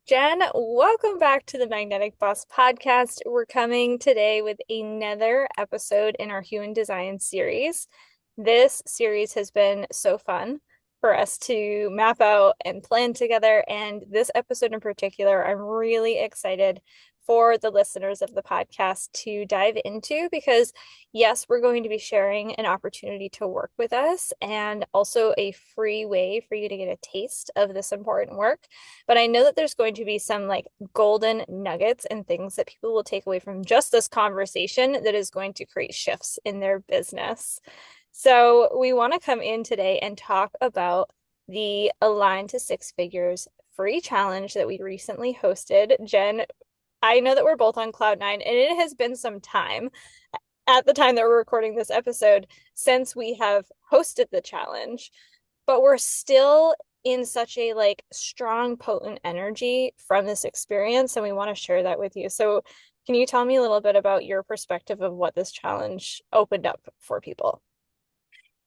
Jen, welcome back to the Magnetic Boss podcast. We're coming today with another episode in our human design series. This series has been so fun for us to map out and plan together. And this episode in particular, I'm really excited for the listeners of the podcast to dive into because, yes, we're going to be sharing an opportunity to work with us and also a free way for you to get a taste of this important work. But I know that there's going to be some like golden nuggets and things that people will take away from just this conversation that is going to create shifts in their business. So we want to come in today and talk about the Align to Six Figures free challenge that we recently hosted. Jen, I know that we're both on cloud nine, and it has been some time at the time that we're recording this episode since we have hosted the challenge, but we're still in such a like strong, potent energy from this experience, and we want to share that with you. So, can you tell me a little bit about your perspective of what this challenge opened up for people?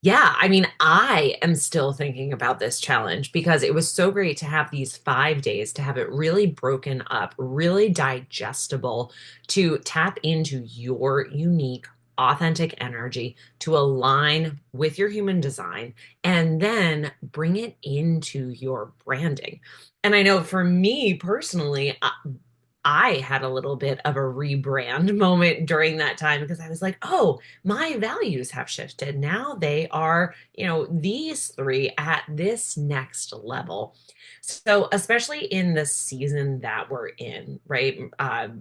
Yeah, I am still thinking about this challenge because it was so great to have these 5 days, to have it really broken up, really digestible, to tap into your unique, authentic energy, to align with your human design, and then bring it into your branding. And I know for me personally, I had a little bit of a rebrand moment during that time because I was like, oh, my values have shifted. Now they are, these three at this next level. So, especially in the season that we're in, right?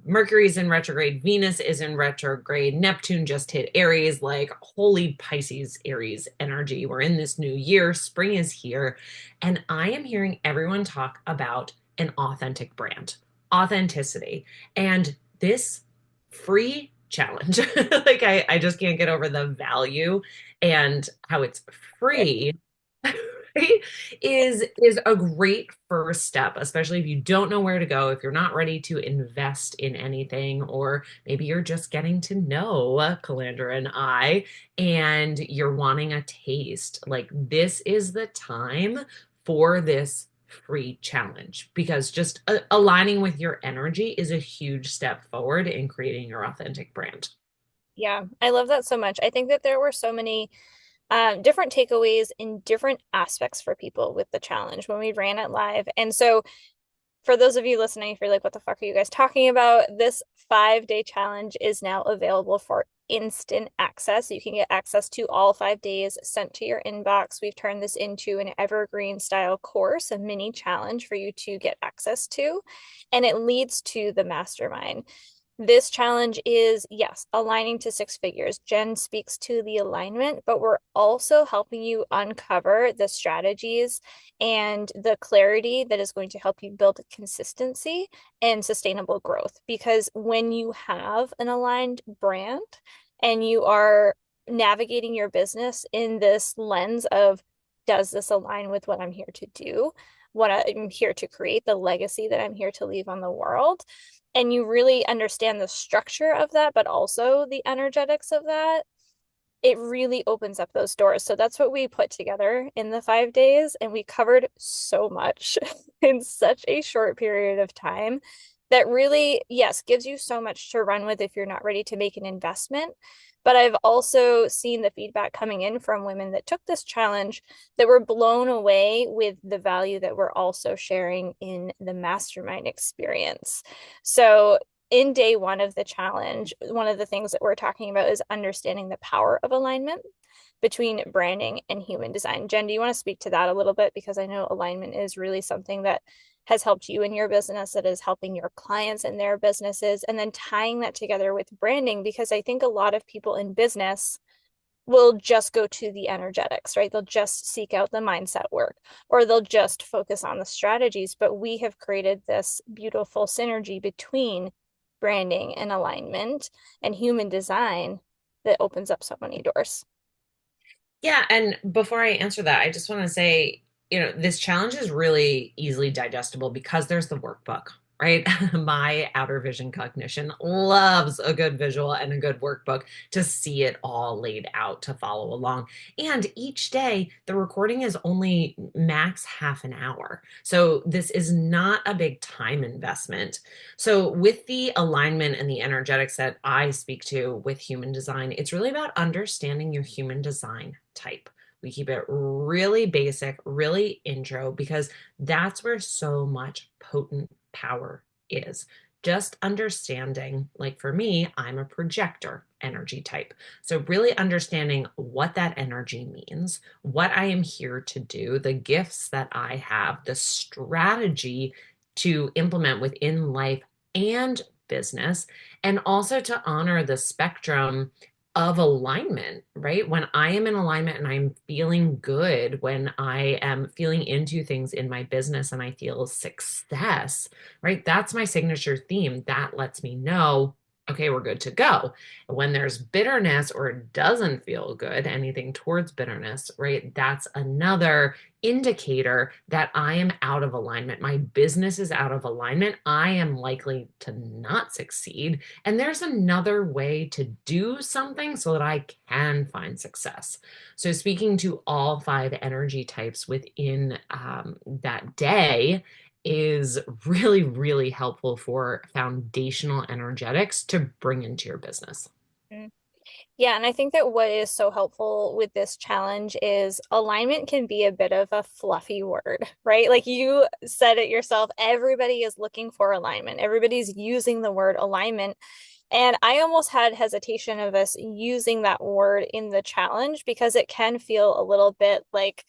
Mercury's in retrograde, Venus is in retrograde, Neptune just hit Aries, like holy Pisces, Aries energy. We're in this new year, spring is here. And I am hearing everyone talk about an authentic brand, authenticity, and this free challenge. Like I just can't get over the value and how it's free. Right, is a great first step, especially if you don't know where to go, if you're not ready to invest in anything, or maybe you're just getting to know Calandra and I, and you're wanting a taste. Like this is the time for this free challenge because just aligning with your energy is a huge step forward in creating your authentic brand. Yeah, I love that so much. I think that there were so many different takeaways in different aspects for people with the challenge when we ran it live. And so for those of you listening, if you're like, what the fuck are you guys talking about? This 5 day challenge is now available for instant access. You can get access to all 5 days sent to your inbox. We've turned this into an evergreen style course, a mini challenge for you to get access to, and it leads to the mastermind. This challenge is, yes, aligning to six figures. Jen speaks to the alignment, but we're also helping you uncover the strategies and the clarity that is going to help you build consistency and sustainable growth. Because when you have an aligned brand and you are navigating your business in this lens of, does this align with what I'm here to do? What I'm here to create, the legacy that I'm here to leave on the world, and you really understand the structure of that, but also the energetics of that, it really opens up those doors. So that's what we put together in the 5 days. And we covered so much in such a short period of time that really, yes, gives you so much to run with if you're not ready to make an investment. But I've also seen the feedback coming in from women that took this challenge that were blown away with the value that we're also sharing in the mastermind experience. So in day one of the challenge, one of the things that we're talking about is understanding the power of alignment between branding and human design. Jen, do you want to speak to that a little bit? Because I know alignment is really something that has helped you in your business, that is helping your clients in their businesses, and then tying that together with branding, because I think a lot of people in business will just go to the energetics, right? They'll just seek out the mindset work or they'll just focus on the strategies. But we have created this beautiful synergy between branding and alignment and human design that opens up so many doors. Yeah, and before I answer that, I just want to say, this challenge is really easily digestible because there's the workbook, right? My outer vision cognition loves a good visual and a good workbook to see it all laid out to follow along. And each day, the recording is only max half an hour. So this is not a big time investment. So, with the alignment and the energetics that I speak to with human design, it's really about understanding your human design type. We keep it really basic, really intro, because that's where so much potent power is. Just understanding, like for me, I'm a projector energy type. So, really understanding what that energy means, what I am here to do, the gifts that I have, the strategy to implement within life and business, and also to honor the spectrum of alignment, right? When I am in alignment and I'm feeling good, when I am feeling into things in my business and I feel success, right? That's my signature theme. That lets me know, okay, we're good to go. When there's bitterness or it doesn't feel good, anything towards bitterness, right? That's another indicator that I am out of alignment. My business is out of alignment. I am likely to not succeed. And there's another way to do something so that I can find success. So, speaking to all five energy types within that day is really, really helpful for foundational energetics to bring into your business. Mm. Yeah, and I think that what is so helpful with this challenge is alignment can be a bit of a fluffy word, right? Like you said it yourself, everybody is looking for alignment. Everybody's using the word alignment. And I almost had hesitation of us using that word in the challenge because it can feel a little bit like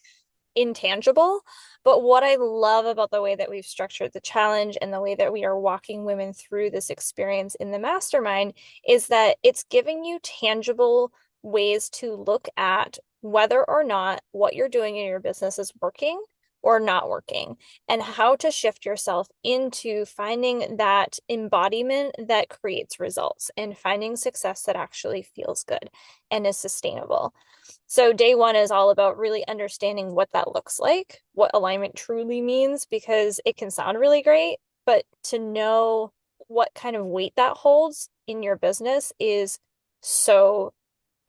intangible. But what I love about the way that we've structured the challenge and the way that we are walking women through this experience in the mastermind is that it's giving you tangible ways to look at whether or not what you're doing in your business is working or not working, and how to shift yourself into finding that embodiment that creates results and finding success that actually feels good and is sustainable. So day one is all about really understanding what that looks like, what alignment truly means, because it can sound really great, but to know what kind of weight that holds in your business is so,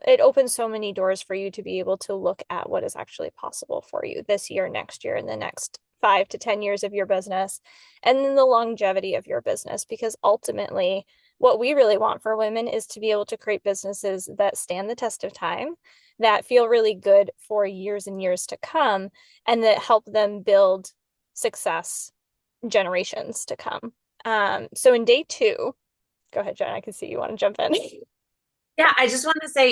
it opens so many doors for you to be able to look at what is actually possible for you this year, next year, and the next 5 to 10 years of your business, and then the longevity of your business. Because ultimately, what we really want for women is to be able to create businesses that stand the test of time, that feel really good for years and years to come, and that help them build success generations to come. So in day two, go ahead, Jen. I can see you want to jump in. Yeah, I just want to say,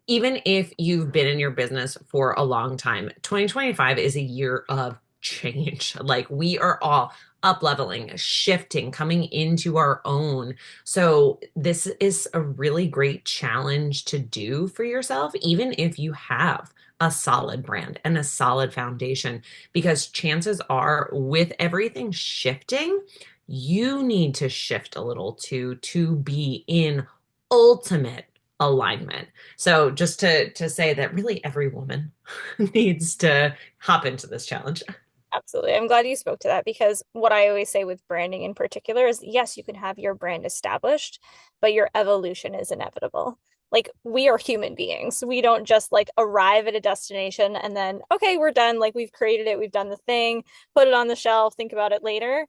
even if you've been in your business for a long time, 2025 is a year of change. Like we are all up leveling, shifting, coming into our own. So this is a really great challenge to do for yourself, even if you have a solid brand and a solid foundation, because chances are with everything shifting, you need to shift a little to be in ultimate alignment. So just to say that really every woman needs to hop into this challenge. Absolutely. I'm glad you spoke to that because what I always say with branding in particular is yes, you can have your brand established, but your evolution is inevitable. Like we are human beings. We don't just like arrive at a destination and then, okay, we're done. Like we've created it, we've done the thing, put it on the shelf, think about it later.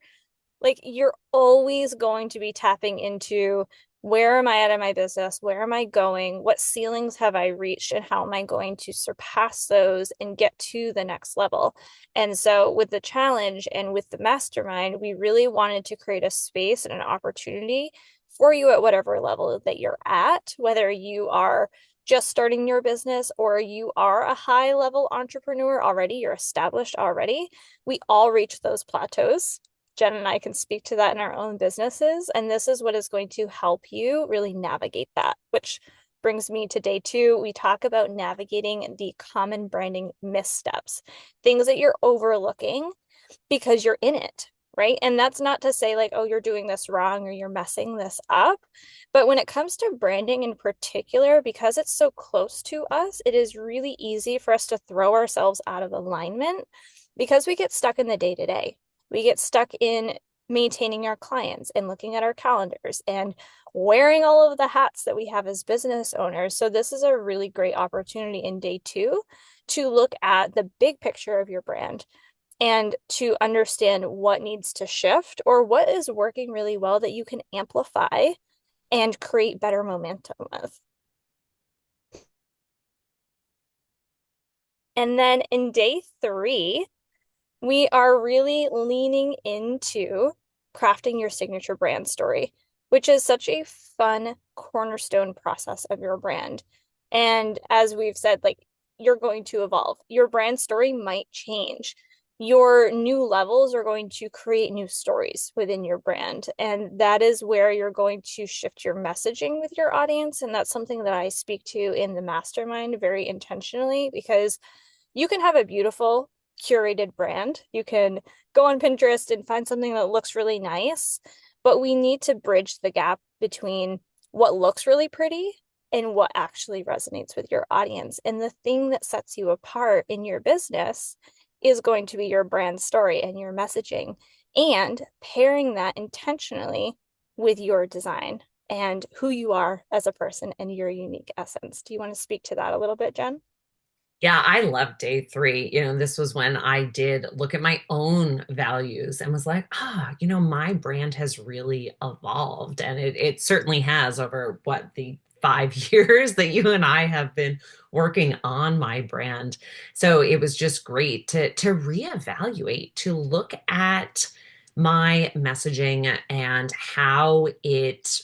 Like you're always going to be tapping into where am I at in my business? Where am I going? What ceilings have I reached? And how am I going to surpass those and get to the next level? And so, with the challenge and with the mastermind, we really wanted to create a space and an opportunity for you at whatever level that you're at, whether you are just starting your business or you are a high level entrepreneur already, you're established already. We all reach those plateaus. Jen and I can speak to that in our own businesses. And this is what is going to help you really navigate that, which brings me to day two. We talk about navigating the common branding missteps, things that you're overlooking because you're in it, right? And that's not to say like, oh, you're doing this wrong or you're messing this up. But when it comes to branding in particular, because it's so close to us, it is really easy for us to throw ourselves out of alignment because we get stuck in the day to day. We get stuck in maintaining our clients and looking at our calendars and wearing all of the hats that we have as business owners. So this is a really great opportunity in day two to look at the big picture of your brand and to understand what needs to shift or what is working really well that you can amplify and create better momentum with. And then in day three, we are really leaning into crafting your signature brand story, which is such a fun cornerstone process of your brand. And as we've said, like you're going to evolve. Your brand story might change. Your new levels are going to create new stories within your brand. And that is where you're going to shift your messaging with your audience. And that's something that I speak to in the mastermind very intentionally because you can have a beautiful curated brand. You can go on Pinterest and find something that looks really nice, but we need to bridge the gap between what looks really pretty and what actually resonates with your audience. And the thing that sets you apart in your business is going to be your brand story and your messaging, and pairing that intentionally with your design and who you are as a person and your unique essence. Do you want to speak to that a little bit, Jen? Yeah, I love day three. This was when I did look at my own values and was like, my brand has really evolved. And it certainly has over the 5 years that you and I have been working on my brand. So it was just great to reevaluate, to look at my messaging and how it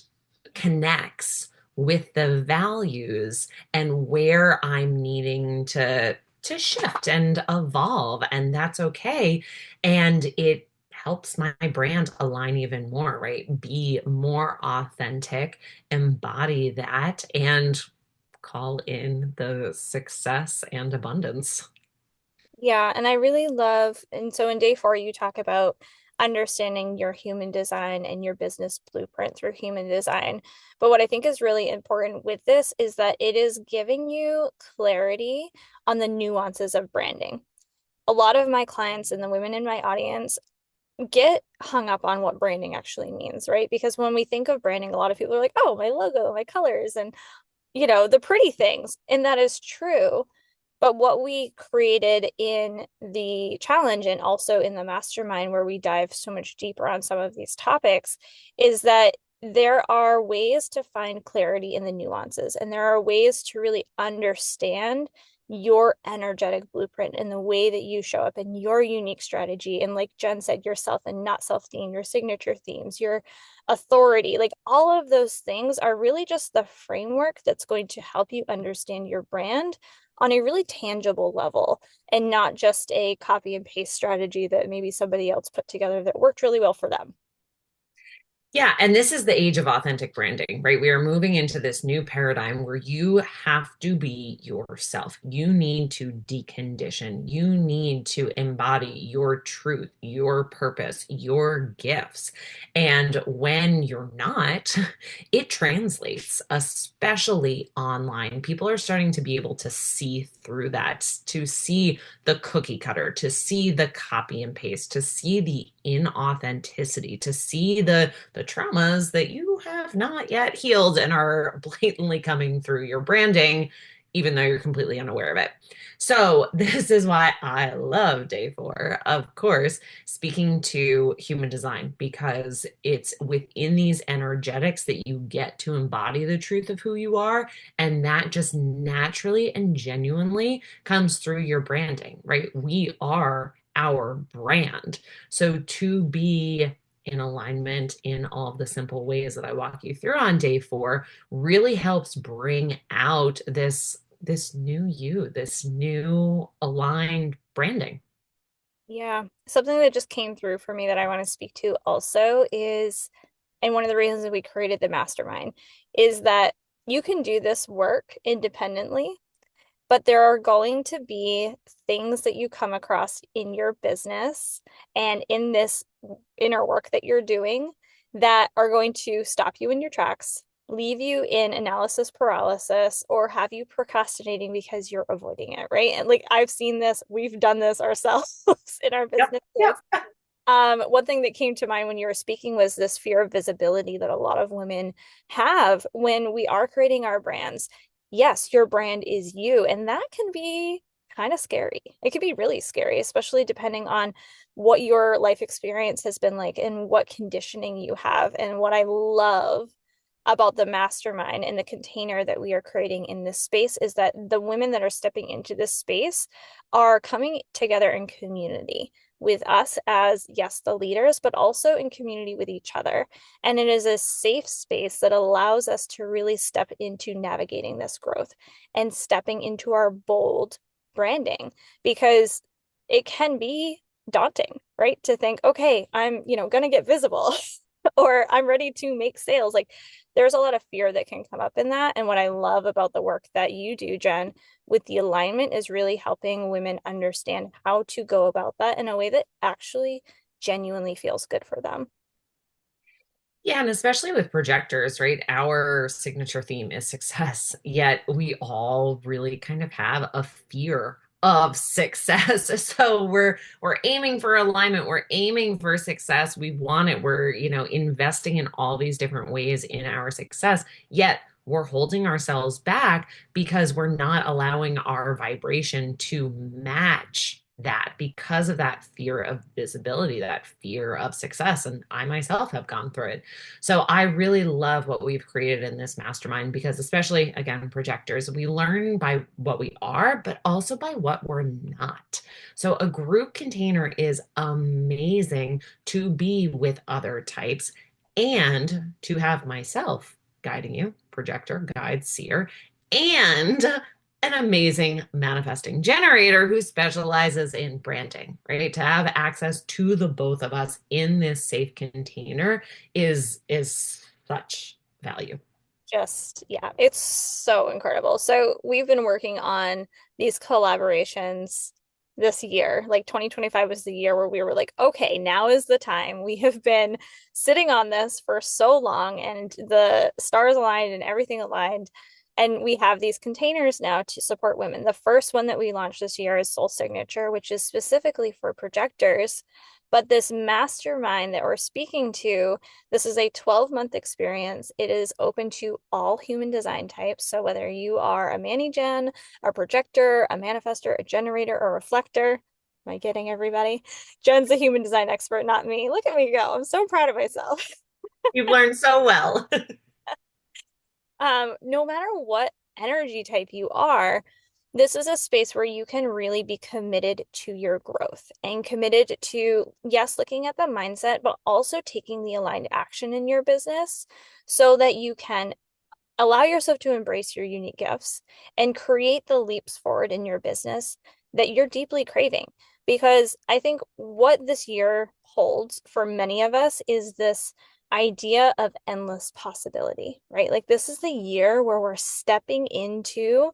connects with the values and where I'm needing to shift and evolve, and that's okay. And it helps my brand align even more, right? Be more authentic, embody that, and call in the success and abundance. Yeah, and I really love, and so in day four, you talk about understanding your human design and your business blueprint through human design. But what I think is really important with this is that it is giving you clarity on the nuances of branding. A lot of my clients and the women in my audience get hung up on what branding actually means, right? Because when we think of branding, a lot of people are like, oh, my logo, my colors, and the pretty things. And that is true. But what we created in the challenge and also in the mastermind, where we dive so much deeper on some of these topics, is that there are ways to find clarity in the nuances, and there are ways to really understand your energetic blueprint and the way that you show up and your unique strategy. And like Jen said, yourself and not self theme, your signature themes, your authority, like all of those things are really just the framework that's going to help you understand your brand on a really tangible level and not just a copy and paste strategy that maybe somebody else put together that worked really well for them. Yeah, and this is the age of authentic branding, right? We are moving into this new paradigm where you have to be yourself. You need to decondition. You need to embody your truth, your purpose, your gifts. And when you're not, it translates, especially online. People are starting to be able to see through that, to see the cookie cutter, to see the copy and paste, to see the inauthenticity, to see the traumas that you have not yet healed and are blatantly coming through your branding, even though you're completely unaware of it. So, this is why I love day four, of course, speaking to human design, because it's within these energetics that you get to embody the truth of who you are. And that just naturally and genuinely comes through your branding, right? We are our brand. So, to be in alignment in all of the simple ways that I walk you through on day four really helps bring out this new you, this new aligned branding. Yeah. Something that just came through for me that I want to speak to also is, and one of the reasons that we created the mastermind is that you can do this work independently, but there are going to be things that you come across in your business and in this inner work that you're doing that are going to stop you in your tracks, leave you in analysis paralysis, or have you procrastinating because you're avoiding it, right? And like I've seen this, we've done this ourselves in our Yep. Yep. businesses. One thing that came to mind when you were speaking was this fear of visibility that a lot of women have when we are creating our brands. Yes, your brand is you, and that can be kind of scary. It can be really scary, especially depending on what your life experience has been like and what conditioning you have. And what I love about the mastermind and the container that we are creating in this space is that the women that are stepping into this space are coming together in community with us as, yes, the leaders, but also in community with each other. And it is a safe space that allows us to really step into navigating this growth and stepping into our bold branding because it can be daunting, right? To think, okay, I'm, going to get visible or I'm ready to make sales. Like there's a lot of fear that can come up in that. And what I love about the work that you do, Jen, with the alignment is really helping women understand how to go about that in a way that actually genuinely feels good for them. Yeah, and especially with projectors, right? Our signature theme is success, yet we all really kind of have a fear of success. So we're aiming for alignment, we're aiming for success. We want it. We're, investing in all these different ways in our success, yet we're holding ourselves back because we're not allowing our vibration to match that because of that fear of visibility, that fear of success. And I myself have gone through it. So I really love what we've created in this mastermind because, especially again, projectors, we learn by what we are, but also by what we're not. So a group container is amazing to be with other types and to have myself guiding you, projector, guide, seer, and an amazing manifesting generator who specializes in branding, right? To have access to the both of us in this safe container is such value. Just, yeah, it's so incredible. So we've been working on these collaborations this year. Like 2025 was the year where we were like, okay, now is the time. We have been sitting on this for so long and the stars aligned and everything aligned. And we have these containers now to support women. The first one that we launched this year is Soul Signature, which is specifically for projectors. But this mastermind that we're speaking to, this is a 12-month experience. It is open to all human design types. So whether you are a Manny Gen, a projector, a manifester, a generator, or a reflector, am I getting everybody? Jen's a human design expert, not me. Look at me go. I'm so proud of myself. You've learned so well. No matter what energy type you are, this is a space where you can really be committed to your growth and committed to, yes, looking at the mindset, but also taking the aligned action in your business so that you can allow yourself to embrace your unique gifts and create the leaps forward in your business that you're deeply craving. Because I think what this year holds for many of us is this idea of endless possibility, right? Like this is the year where we're stepping into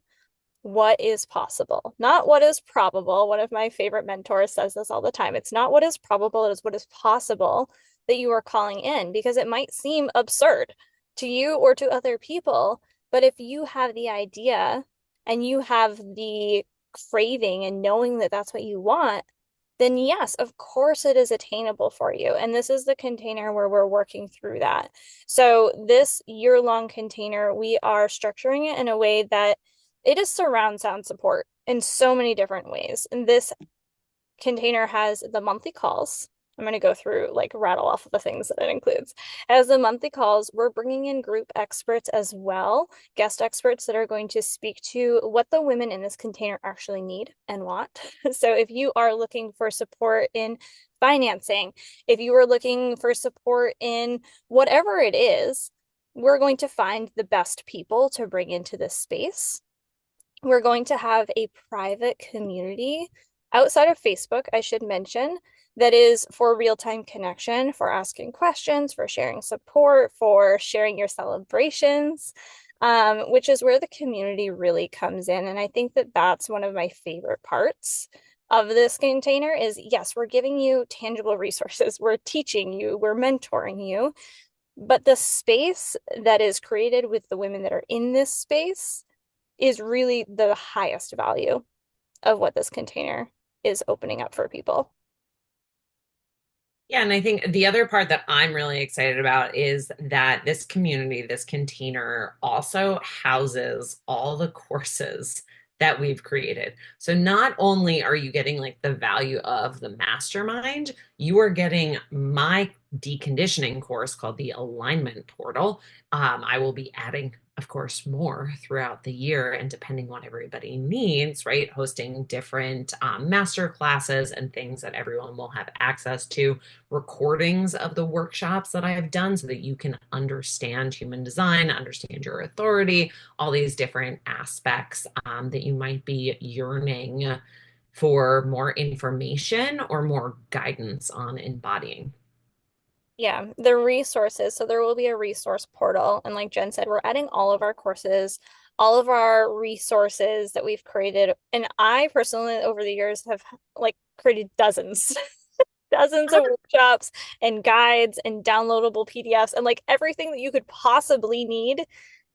what is possible, not what is probable. One of my favorite mentors says this all the time. It's not what is probable, it is what is possible that you are calling in because it might seem absurd to you or to other people. But if you have the idea and you have the craving and knowing that that's what you want, then yes, of course it is attainable for you. And this is the container where we're working through that. So, this year-long container, we are structuring it in a way that it is surround sound support in so many different ways. And this container has the monthly calls. I'm going to go through, like, rattle off of the things that it includes. As the monthly calls, we're bringing in group experts as well, guest experts that are going to speak to what the women in this container actually need and want. So if you are looking for support in financing, if you are looking for support in whatever it is, we're going to find the best people to bring into this space. We're going to have a private community outside of Facebook, I should mention, that is for real-time connection, for asking questions, for sharing support, for sharing your celebrations, which is where the community really comes in. And I think that that's one of my favorite parts of this container is, yes, we're giving you tangible resources, we're teaching you, we're mentoring you, but the space that is created with the women that are in this space is really the highest value of what this container is opening up for people. Yeah, and I think the other part that I'm really excited about is that this community, this container also houses all the courses that we've created. So not only are you getting like the value of the mastermind, you are getting my deconditioning course called the Alignment Portal. I will be adding, of course, more throughout the year and depending on what everybody needs, right? Hosting different master classes and things that everyone will have access to, recordings of the workshops that I have done so that you can understand human design, understand your authority, all these different aspects that you might be yearning for more information or more guidance on embodying. Yeah, the resources. So there will be a resource portal. And like Jen said, we're adding all of our courses, all of our resources that we've created. And I personally, over the years, have like created dozens, dozens of workshops and guides and downloadable PDFs and like everything that you could possibly need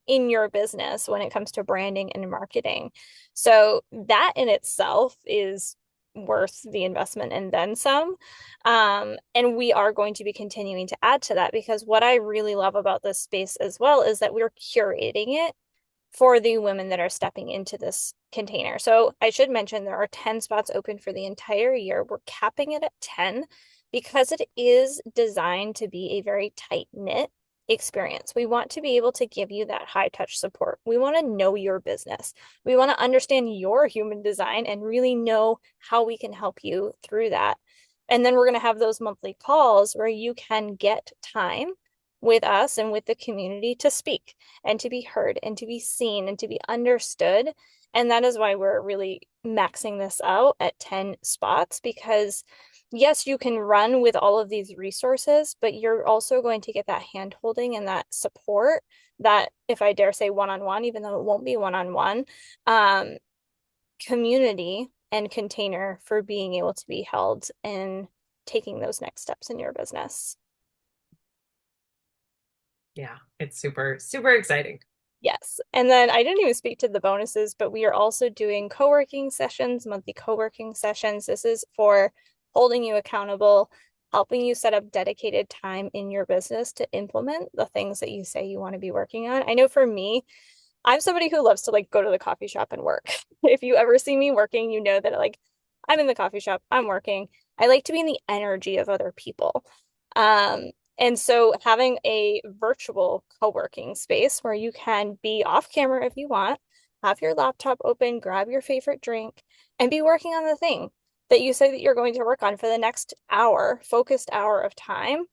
in your business when it comes to branding and marketing. So that in itself is worth the investment and then some. And we are going to be continuing to add to that because what I really love about this space as well is that we're curating it for the women that are stepping into this container. So I should mention there are 10 spots open for the entire year. We're capping it at 10 because it is designed to be a very tight knit experience. We want to be able to give you that high touch support. We want to know your business. We want to understand your human design and really know how we can help you through that. And then we're going to have those monthly calls where you can get time with us and with the community to speak and to be heard and to be seen and to be understood. And that is why we're really maxing this out at 10 spots because yes, you can run with all of these resources, but you're also going to get that hand holding and that support that, if I dare say one-on-one, even though it won't be one-on-one, um, community and container for being able to be held and taking those next steps in your business. Yeah, it's super, super exciting. Yes. And then I didn't even speak to the bonuses, but we are also doing co-working sessions, monthly co-working sessions. This is for holding you accountable, helping you set up dedicated time in your business to implement the things that you say you want to be working on. I know for me, I'm somebody who loves to like go to the coffee shop and work. If you ever see me working, you know that like I'm in the coffee shop, I'm working. I like to be in the energy of other people. And so having a virtual co-working space where you can be off camera if you want, have your laptop open, grab your favorite drink, and be working on the thing that you say that you're going to work on for the next hour, focused hour of time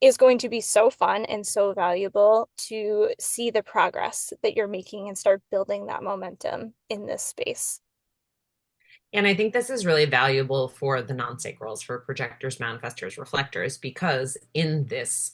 is going to be so fun and so valuable to see the progress that you're making and start building that momentum in this space. And I think this is really valuable for the non-sacrals, for projectors, manifestors, reflectors, because in this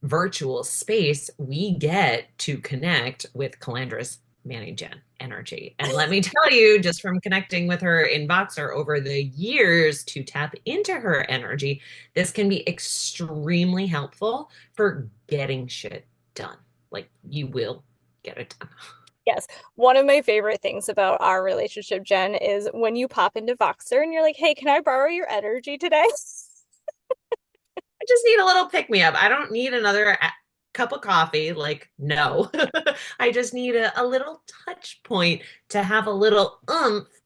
virtual space, we get to connect with Calandra's Manny Jen energy. And let me tell you, just from connecting with her in Voxer over the years to tap into her energy, this can be extremely helpful for getting shit done. Like you will get it done. Yes. One of my favorite things about our relationship, Jen, is when you pop into Voxer and you're like, hey, can I borrow your energy today? I just need a little pick me up. I don't need another cup of coffee. Like, no, I just need a little touch point to have a little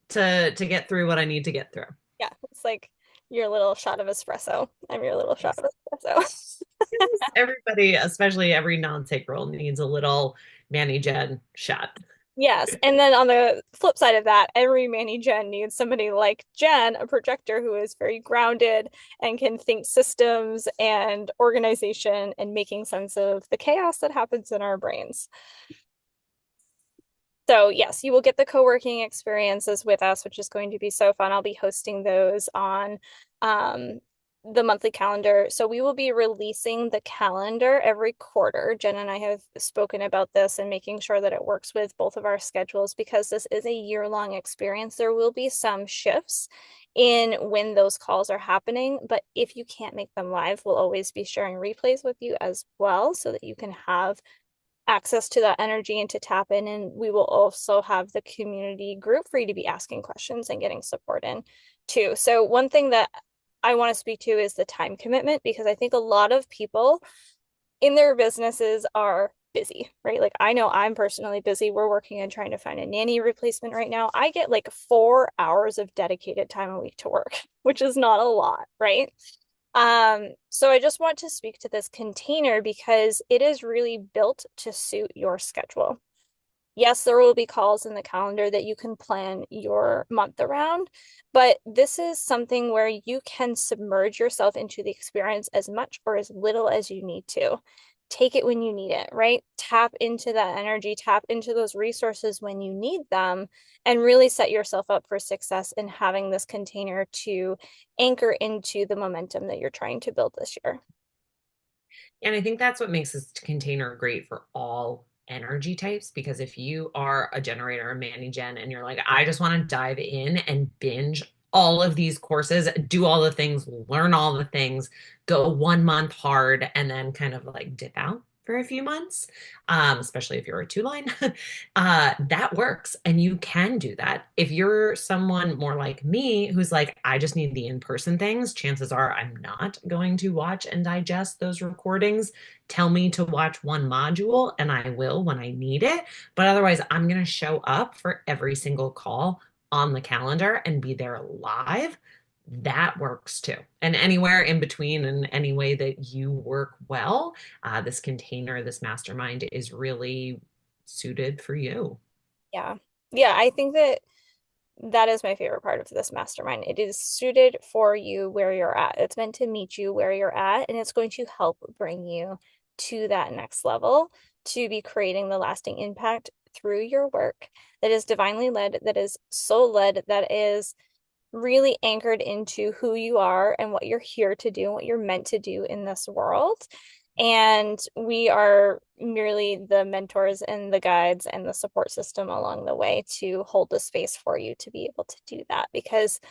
to get through what I need to get through. Yeah, it's like your little shot of espresso. I'm your little shot Yes. of espresso. Yes. Everybody, especially every non-sacral, needs a little Manny Jen shot. Yes. And then on the flip side of that, every Manny Jen needs somebody like Jen, a projector who is very grounded and can think systems and organization and making sense of the chaos that happens in our brains. So, yes, you will get the co-working experiences with us, which is going to be so fun. I'll be hosting those on um, the monthly calendar. So, we will be releasing the calendar every quarter. Jen and I have spoken about this and making sure that it works with both of our schedules because this is a year-long experience. There will be some shifts in when those calls are happening, but if you can't make them live, we'll always be sharing replays with you as well so that you can have access to that energy and to tap in. And we will also have the community group for you to be asking questions and getting support in too. So one thing that I want to speak to is the time commitment, because I think a lot of people in their businesses are busy, right? Like I know I'm personally busy. We're working on trying to find a nanny replacement right now. I get like 4 hours of dedicated time a week to work, which is not a lot, right? So I just want to speak to this container because it is really built to suit your schedule. Yes, there will be calls in the calendar that you can plan your month around, but this is something where you can submerge yourself into the experience as much or as little as you need to. Take it when you need it, right? Tap into that energy, tap into those resources when you need them, and really set yourself up for success in having this container to anchor into the momentum that you're trying to build this year. And I think that's what makes this container great for all energy types. Because if you are a generator, a Manny Gen, and you're like, I just want to dive in and binge all of these courses, do all the things, learn all the things, go 1 month hard, and then kind of like dip out for a few months, especially if you're a two line, that works. And you can do that. If you're someone more like me who's like, I just need the in person things, chances are I'm not going to watch and digest those recordings. Tell me to watch one module and I will when I need it. But otherwise, I'm going to show up for every single call on the calendar and be there live. That works too. And anywhere in between, and any way that you work well, this container, this mastermind is really suited for you. Yeah. Yeah, I think that that is my favorite part of this mastermind. It is suited for you where you're at. It's meant to meet you where you're at, and it's going to help bring you to that next level to be creating the lasting impact through your work that is divinely led, that is soul led, that is really anchored into who you are and what you're here to do and what you're meant to do in this world. And we are merely the mentors and the guides and the support system along the way to hold the space for you to be able to do that. Because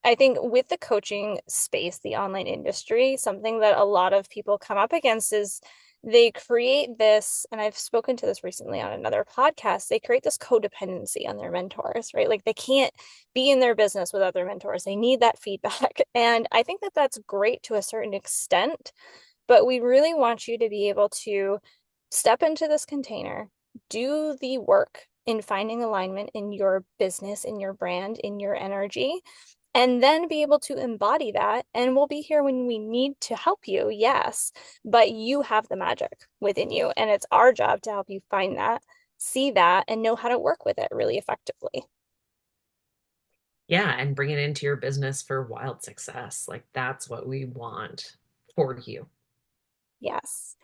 I think with the coaching space, the online industry, something that a lot of people come up against is they create this, and I've spoken to this recently on another podcast, they create this codependency on their mentors, right? Like they can't be in their business without their mentors. They need that feedback. And I think that that's great to a certain extent, but we really want you to be able to step into this container, do the work in finding alignment in your business, in your brand, in your energy, and then be able to embody that. And we'll be here when we need to help you, yes, but you have the magic within you. And it's our job to help you find that, see that, and know how to work with it really effectively. Yeah, and bring it into your business for wild success. Like that's what we want for you. Yes.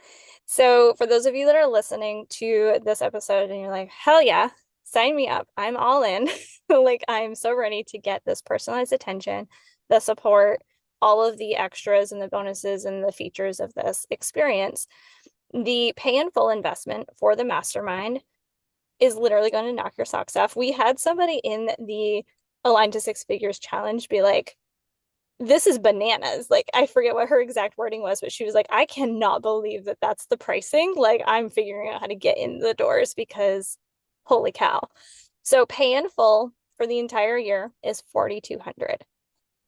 So, for those of you that are listening to this episode and you're like, hell yeah, sign me up. I'm all in. Like, I'm so ready to get this personalized attention, the support, all of the extras and the bonuses and the features of this experience. The pay in full investment for the mastermind is literally going to knock your socks off. We had somebody in the Align to Six Figures challenge be like, this is bananas. Like, I forget what her exact wording was, but she was like, I cannot believe that that's the pricing. Like, I'm figuring out how to get in the doors because holy cow. So, pay in full for the entire year is 4,200.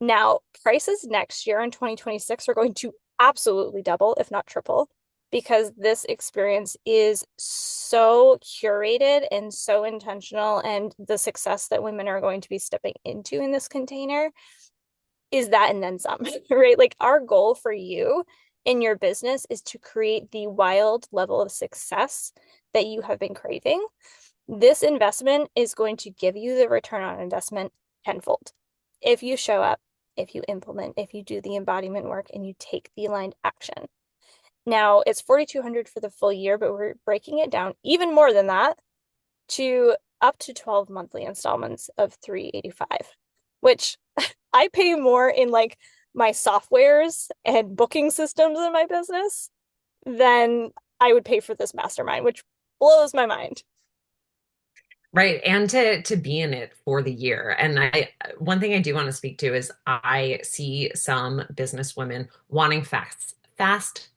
Now, prices next year in 2026 are going to absolutely double, if not triple, because this experience is so curated and so intentional. And the success that women are going to be stepping into in this container is that and then some, right? Like our goal for you in your business is to create the wild level of success that you have been craving. This investment is going to give you the return on investment tenfold. If you show up, if you implement, if you do the embodiment work and you take the aligned action. Now it's 4,200 for the full year, but we're breaking it down even more than that to up to 12 monthly installments of 385, which I pay more in like my softwares and booking systems in my business than I would pay for this mastermind, which blows my mind. Right. And to be in it for the year. And I one thing I do want to speak to is I see some business women wanting fast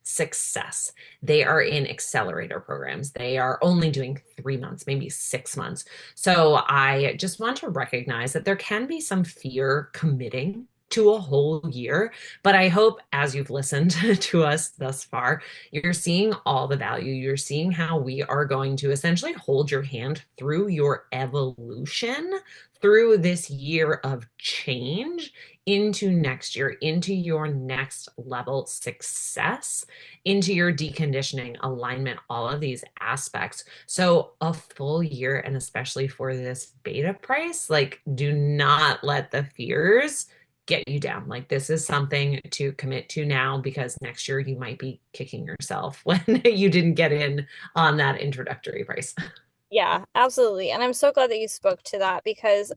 success. They are in accelerator programs. They are only doing 3 months, maybe 6 months. So I just want to recognize that there can be some fear committing to a whole year. But I hope as you've listened to us thus far, you're seeing all the value. You're seeing how we are going to essentially hold your hand through your evolution, through this year of change into next year, into your next level success, into your deconditioning, alignment, all of these aspects. So, a full year, and especially for this beta price, like, do not let the fears get you down. Like, this is something to commit to now because next year you might be kicking yourself when you didn't get in on that introductory price. Yeah, absolutely. And I'm so glad that you spoke to that because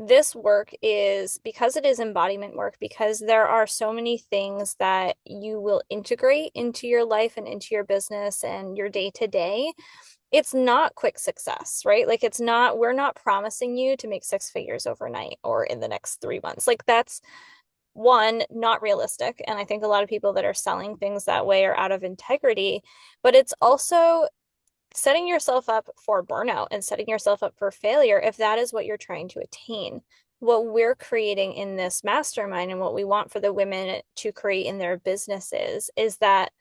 this work is because it is embodiment work, because there are so many things that you will integrate into your life and into your business and your day to day. It's not quick success, right? Like it's not, we're not promising you to make six figures overnight or in the next 3 months. Like that's one, not realistic. And I think a lot of people that are selling things that way are out of integrity, but it's also setting yourself up for burnout and setting yourself up for failure if that is what you're trying to attain. What we're creating in this mastermind and what we want for the women to create in their businesses is that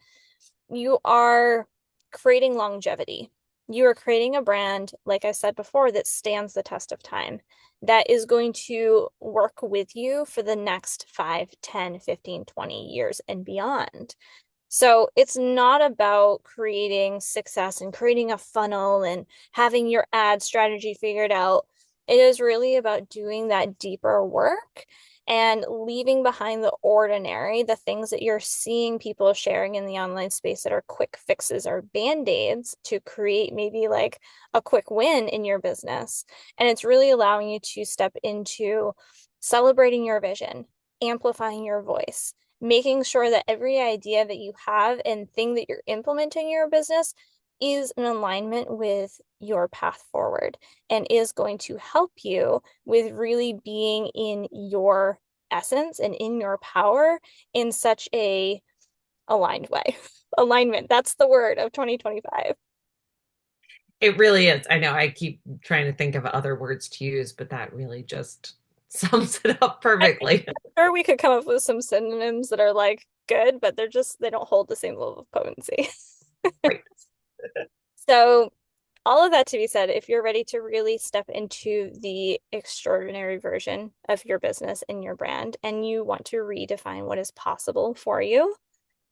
you are creating longevity. You are creating a brand, like I said before, that stands the test of time, that is going to work with you for the next 5, 10, 15, 20 years and beyond. So it's not about creating success and creating a funnel and having your ad strategy figured out. It is really about doing that deeper work and leaving behind the ordinary, the things that you're seeing people sharing in the online space that are quick fixes or band-aids to create maybe like a quick win in your business. And it's really allowing you to step into celebrating your vision, amplifying your voice, making sure that every idea that you have and thing that you're implementing in your business is in alignment with your path forward and is going to help you with really being in your essence and in your power in such a aligned way. Alignment, that's the word of 2025. It really is. I know I keep trying to think of other words to use, but that really just sums it up I'm perfectly. sure we could come up with some synonyms that are like good, but they don't hold the same level of potency. Right. So all of that to be said, if you're ready to really step into the extraordinary version of your business and your brand, and you want to redefine what is possible for you,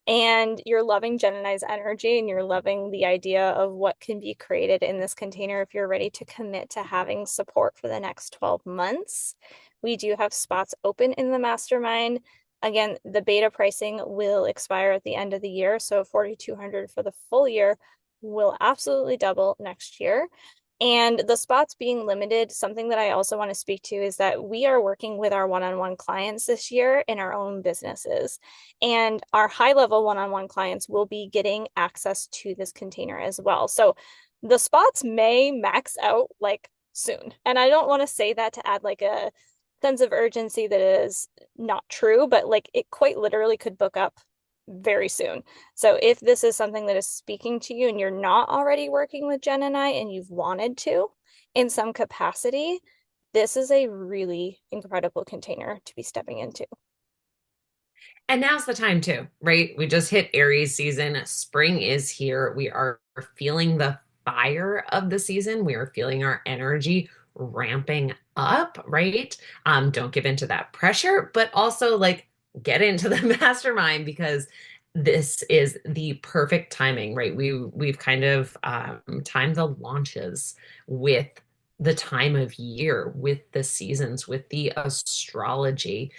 and you're loving Jen and I's energy, and you're loving the idea of what can be created in this container, if you're ready to commit to having support for the next 12 months, we do have spots open in the mastermind. Again, the beta pricing will expire at the end of the year, so 4,200 for the full year will absolutely double next year. And the spots being limited, something that I also want to speak to is that we are working with our one-on-one clients this year in our own businesses. And our high-level one-on-one clients will be getting access to this container as well. So the spots may max out like soon. And I don't want to say that to add like a sense of urgency that is not true, but like it quite literally could book up very soon. So if this is something that is speaking to you and you're not already working with Jen and I and you've wanted to in some capacity, this is a really incredible container to be stepping into. And now's the time too, right? We just hit Aries season. Spring is here. We are feeling the fire of the season. We are feeling our energy ramping up, right? Don't give into that pressure, but also like get into the mastermind because this is the perfect timing, right? We've kind of timed the launches with the time of year, with the seasons, with the astrology.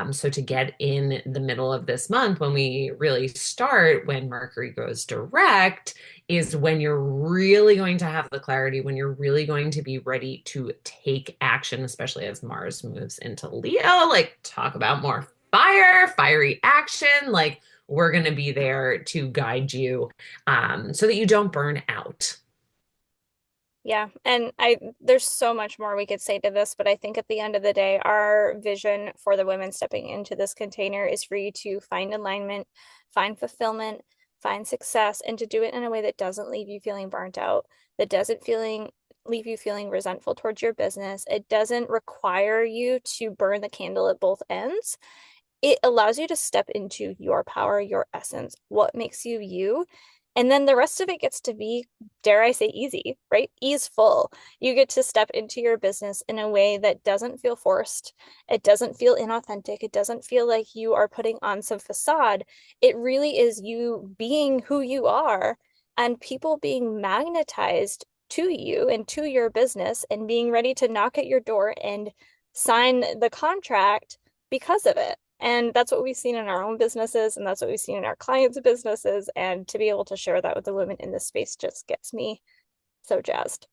So to get in the middle of this month, when we really start, when Mercury goes direct, is when you're really going to have the clarity, when you're really going to be ready to take action, especially as Mars moves into Leo. Like, talk about more fire, fiery action. Like, we're going to be there to guide you so that you don't burn out. Yeah, and I there's so much more we could say to this, but I think at the end of the day, our vision for the women stepping into this container is for you to find alignment, find fulfillment, find success, and to do it in a way that doesn't leave you feeling burnt out, that doesn't feeling leave you feeling resentful towards your business. It doesn't require you to burn the candle at both ends. It allows you to step into your power, your essence, what makes you you. And then the rest of it gets to be, dare I say, easy, right? Easeful. You get to step into your business in a way that doesn't feel forced. It doesn't feel inauthentic. It doesn't feel like you are putting on some facade. It really is you being who you are and people being magnetized to you and to your business and being ready to knock at your door and sign the contract because of it. And that's what we've seen in our own businesses, and that's what we've seen in our clients' businesses. And to be able to share that with the women in this space just gets me so jazzed.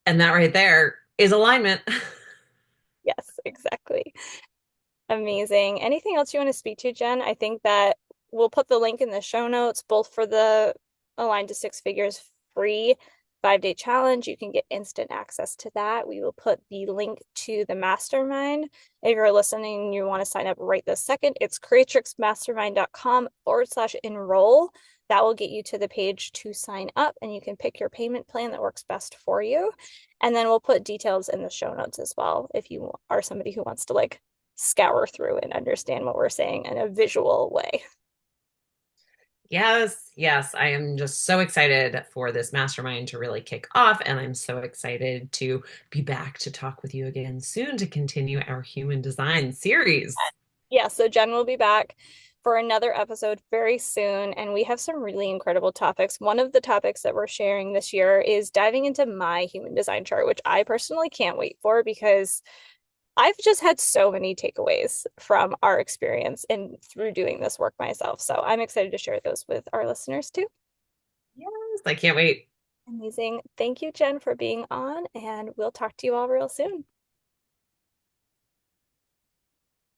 And that right there is alignment. Yes, exactly. Amazing. Anything else you want to speak to, Jen? I think that we'll put the link in the show notes, both for the Align to Six Figures free 5-day challenge. You can get instant access to that. We will put the link to the mastermind. If you're listening and you want to sign up right this second, it's creatrixmastermind.com/enroll. That will get you to the page to sign up, and you can pick your payment plan that works best for you. And then we'll put details in the show notes as well if you are somebody who wants to like scour through and understand what we're saying in a visual way. Yes, yes. I am just so excited for this mastermind to really kick off. And I'm so excited to be back to talk with you again soon to continue our human design series. Yeah, so Jen will be back for another episode very soon, and we have some really incredible topics. One of the topics that we're sharing this year is diving into my human design chart, which I personally can't wait for because I've just had so many takeaways from our experience and through doing this work myself. So I'm excited to share those with our listeners too. Yes, I can't wait. Amazing. Thank you, Jen, for being on, and we'll talk to you all real soon.